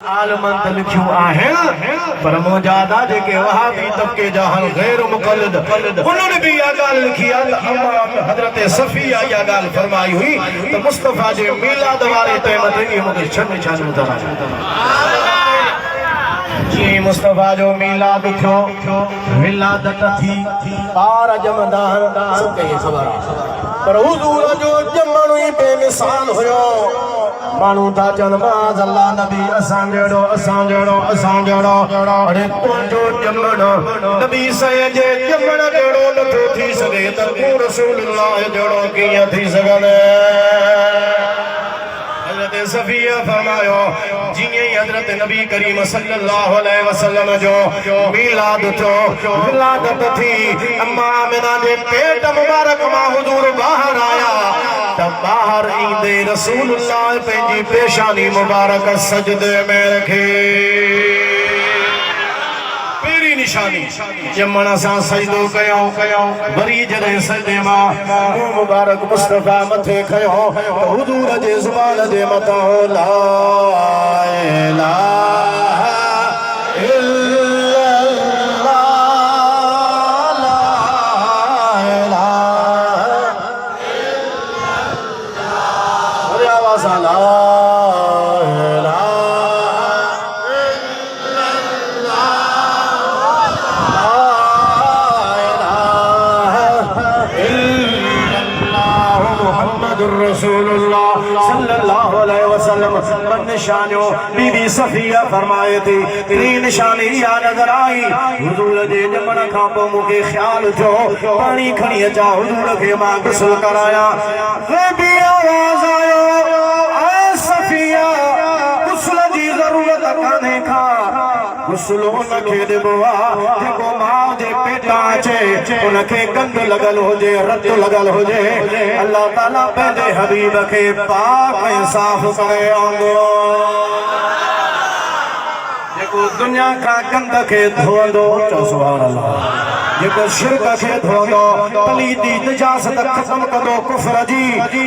आलमंत लिखियो आहेन पर मौजादा जेके वहाबी तबके जहान गैर मुक़ल्लिद उन्होंने भी या गाल लिखी है अम्मा हजरत सफिया या गाल फरमाई हुई तो मुस्तफा जे मिलाद वाले टाइम ते ये मुझे छन निशान मुतरा जी मुस्तफा जो मिलाद थियो विलादत थी पार जमदान सबके खबर पर हुजूर जो जमण ही बेमिसाल हुयो मानू था जन्माज अल्लाह नबी असां जड़ो अरे तुझो जमण नबी सय जे जमण जड़ो नथो थी सके त तू रसूलुल्लाह जड़ो कीअं थी सघंदे हज़रत सफिया फरमायो जिए हज़रत नबी करीम सल्लल्लाहु अलैहि वसल्लम जो मिलाद थियो विलादत थी अम्मा आमिना जे पेट मुबारक मां हुजूर बाहर आया तब बाहर ईंदे रसूलुल्लाह पंहिंजी पेशानी मुबारक सजदे में रखे पेरी निशानी जमण सां सजदो कयो वरी जॾहिं सजदे मां मुंहुं मुबारक मुस्तफा मथे खयो त हुजूर जे ज़ुबान जे मथां ला इलाहा निशानियों बीबी सफिया फरमाए थी तीन निशानी या नजर आई हुजूर जे जमण खां पोइ मूंखे ख्याल थियो पानी खणी अचा हुजूर खे मां गुस्ल कराया ग़ैबी आवाज़ आयो ऐ सफिया गुस्ल जी ज़रूरत कान्हे का गुस्ल उनखे ॾिबो आहे जेको मां जे पेटां अचे उनखे गंद लॻल हुजे रत लॻल हुजे अल्लाह ताला पंहिंजे हबीब खे पाक ऐं साफ़ करे आंदो जेको दुनिया का गंद के धोंदो चो सुभान अल्लाह जेको शिरक के धोंदो पलीदी निजासत खत्म कंदो कुफ्र जी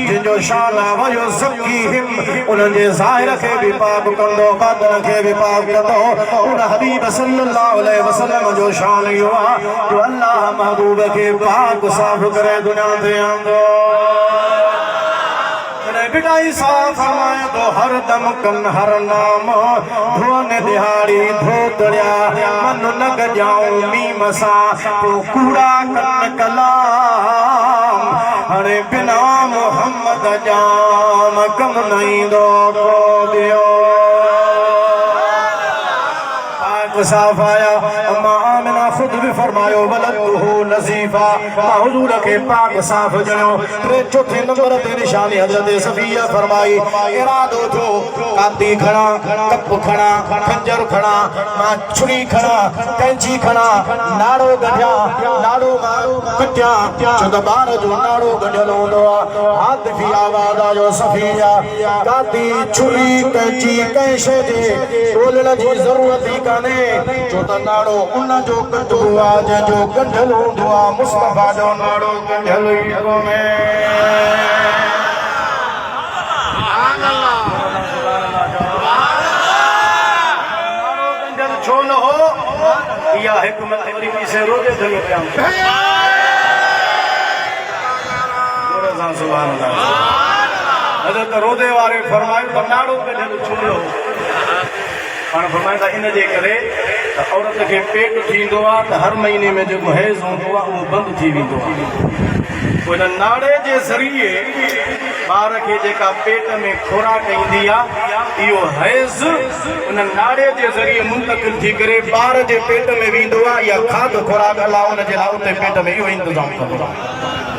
जिंजो शान वयो ज़कीहिम उन्हनि जे ज़ाहिर खे भी पाक कंदो बातिन खे भी पाक कंदो उन हबीब सल्लल्लाहु अलैहि वसल्लम जो शान इहो आहे जो अल्लाह महबूब खे पाक साफ़ करे दुनिया ते आंदो बिटाई साफ फरमाए तो हर दम कन हर नाम धोन दिहाड़ी धोतड़िया मन न गजाऊं मीम सा तो कूड़ा कन कलाम हरे बिना मोहम्मद जाम कम नहीं दो को दियो साफ आया अम्मा आमिना खुद भी फरमायो वलदहु नजीफा मां हुजूर के पाक साफ जणो टे चौथे नंबर ते निशानी हजरत सफिया फरमाई इरादो थो काती खणा कप खणा खंजर खणा मां छुरी खणा कैंची खणा नाड़ो गढ़िया नाड़ो मारो कटिया छो बार जो नाड़ो गढ़ियल हूंदो आहे हाथ भी आवाज आयो सफिया काती छुरी कैंची कंहिं शइ जे ॻोल्हण जी ज़रूरत ई कान्हे जो त नाड़ो उन जो कटबो आहे जंहिंजो गंढल हूंदो आहे मुस्तफा जो नाड़ो गंढल ई कोन्हे नाड़ो गंढल छो न हो इहा हिकु मिनट वरी पीछे रोज़े थी पिया सुभान अल्लाह हज़रत रोज़े वारे फरमायो त नाड़ो गंढल छो न हो पाण फरमाईंदा इन जे करे त औरत खे पेट थींदो आहे त हर महीने में जेको हैज़ हूंदो आहे उहो बंदि थी वेंदो आहे उन नाड़े जे ज़रिए ॿार खे जेका पेट में खुराक ईंदी आहे इहो हैज़ उन नाड़े जे ज़रिए मुंतक़िल थी करे ॿार जे पेट में वेंदो आहे या खाध खुराक अलाह उन जे लाइ उते पेट में इहो इंतज़ाम कंदो आहे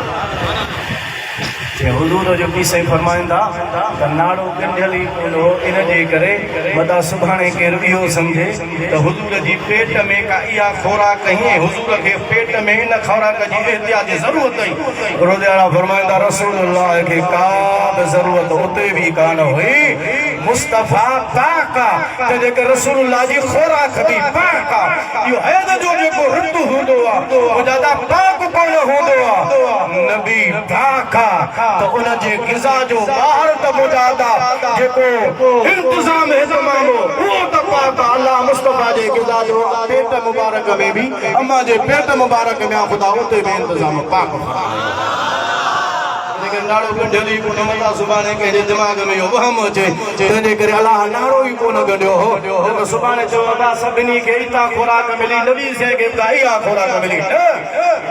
हुजूर जो बि सही फरमाईंदा त नाड़ो गंढियल ई कोन्हो इन जे करे वॾा सुभाणे केरु इहो सम्झे त हुजूर जी पेट में का इहा खोराक हीअं हुजूर खे पेट में इन खोराक जी एहतियात जी ज़रूरत हुई रोज़े वारा फरमाईंदा रसूलुल्लाह खे का बि ज़रूरत उते बि कान हुई मुस्तफा पाक आहे त जेके रसूलुल्लाह जी खोराक बि पाक आहे इहो हैद जो जेको ऋतु हूंदो आहे उहो ज़्यादा पाक कोन हूंदो आहे नबी पाक आहे तो उन जे ग़िज़ा जो ॿाहिरि त मुजादा जेको इंतज़ाम हितमाम हो जो पेट मुबारक में भी अम्मा जे पेट मुबारक में खुदा उते में इंतजाम पाक लेकिन नाड़ो गंढली को नमता सुबाने के दिमाग में यो वहम अचे तने करे अल्लाह नाड़ो ही को न गंढो हो तो सुबाने जो अदा सभिनी के इता खुराक मिली नबी से के दाई खुराक मिली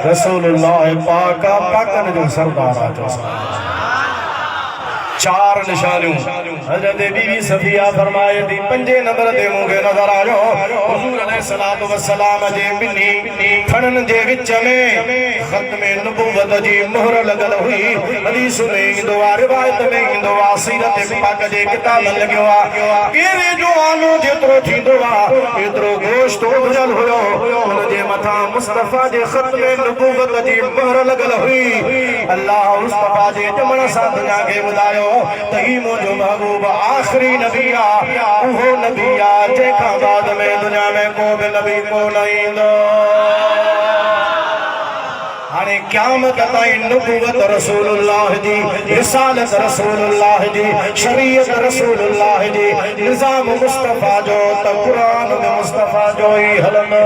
रसूलुल्लाह पाक पाकन जो सरदार जो चार निशानियों हजरत बीबी सफिया फरमाए थी पंजे नंबर दे मुंगे नजर आयो हुजूर अलैहिस्सलातु वस्सलाम जे बिन्नी थणन जे विच में खत्म नबूवत जी मोहर लगल हुई हदीस में इंदो रिवायत में इंदो सीरत पाक जे किताब लग्यो आ केरे जो आलो जेतरो थींदो आ एतरो गोश्त उजल हुयो उन जे मथा मुस्तफा जे खत्म नबूवत जी मोहर लगल हुई अल्लाह मुस्तफा जे जमण सा दुनिया के बुधायो तही मुझो महबूब आखिरी नबिया उहो नबिया जेका बाद में दुनिया में को भी नबी को नहीं दो हाने क़यामत ताईं नबूवत रसूलुल्लाह जी रिसालत रसूलुल्लाह जी शरीयत रसूलुल्लाह जी निजाम मुस्तफा जो त कुरान में मुस्तफा जो ही हलंदो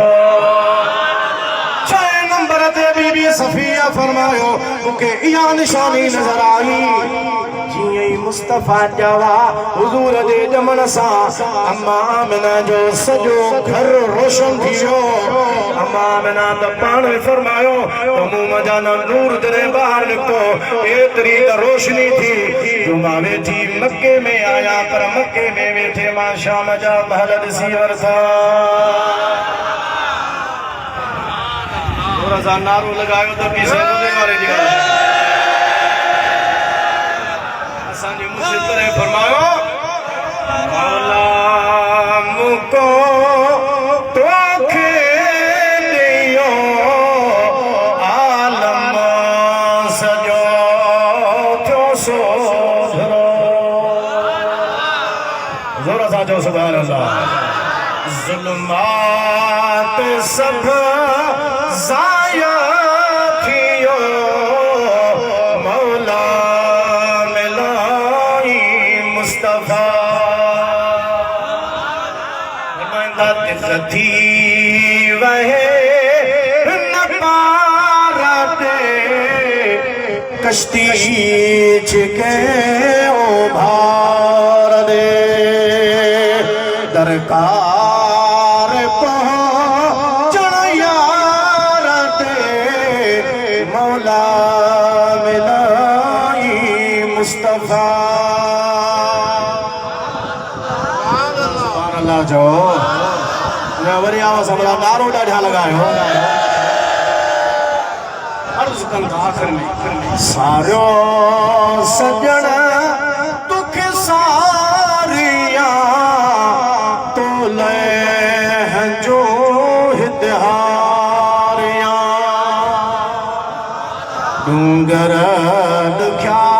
बीबी सफिया फरमायो मुके इया निशानी नजर आई जिए मुस्तफा जवा हुजूर दे जमन सा अम्मा आमिना जो सजो घर रोशन थियो अम्मा आमिना तो पाण फरमायो तो मुंह मजाना नूर तेरे बाहर निकतो एतरी रोशनी थी जो मां बैठी मक्के में आया पर मक्के में बैठे मां शाम जा महल सी वरसा नारो लगायो तो किसे रोने वाले जी असांजे मुर्शिद करे फरमायो मौला मुको तोखे दियो आलम सजो थियो सोधरो जोर सा जो सुभान अल्लाह जुल्मात सब जाया थियो मौला मिलाई मुस्तफा थी वहे न पारते कश्ती छिके ओ भार दे दरकार पहुंचण यार दे मौला मिलाई मुस्तफा अल्लाह जो वरी आवाज़ हमरा नारो ॾाढा लगायो अर्ज़ कंदा आखिर में सारो सजण दुख सारिया तो ले जो हितहारिया डूंगर दुखिया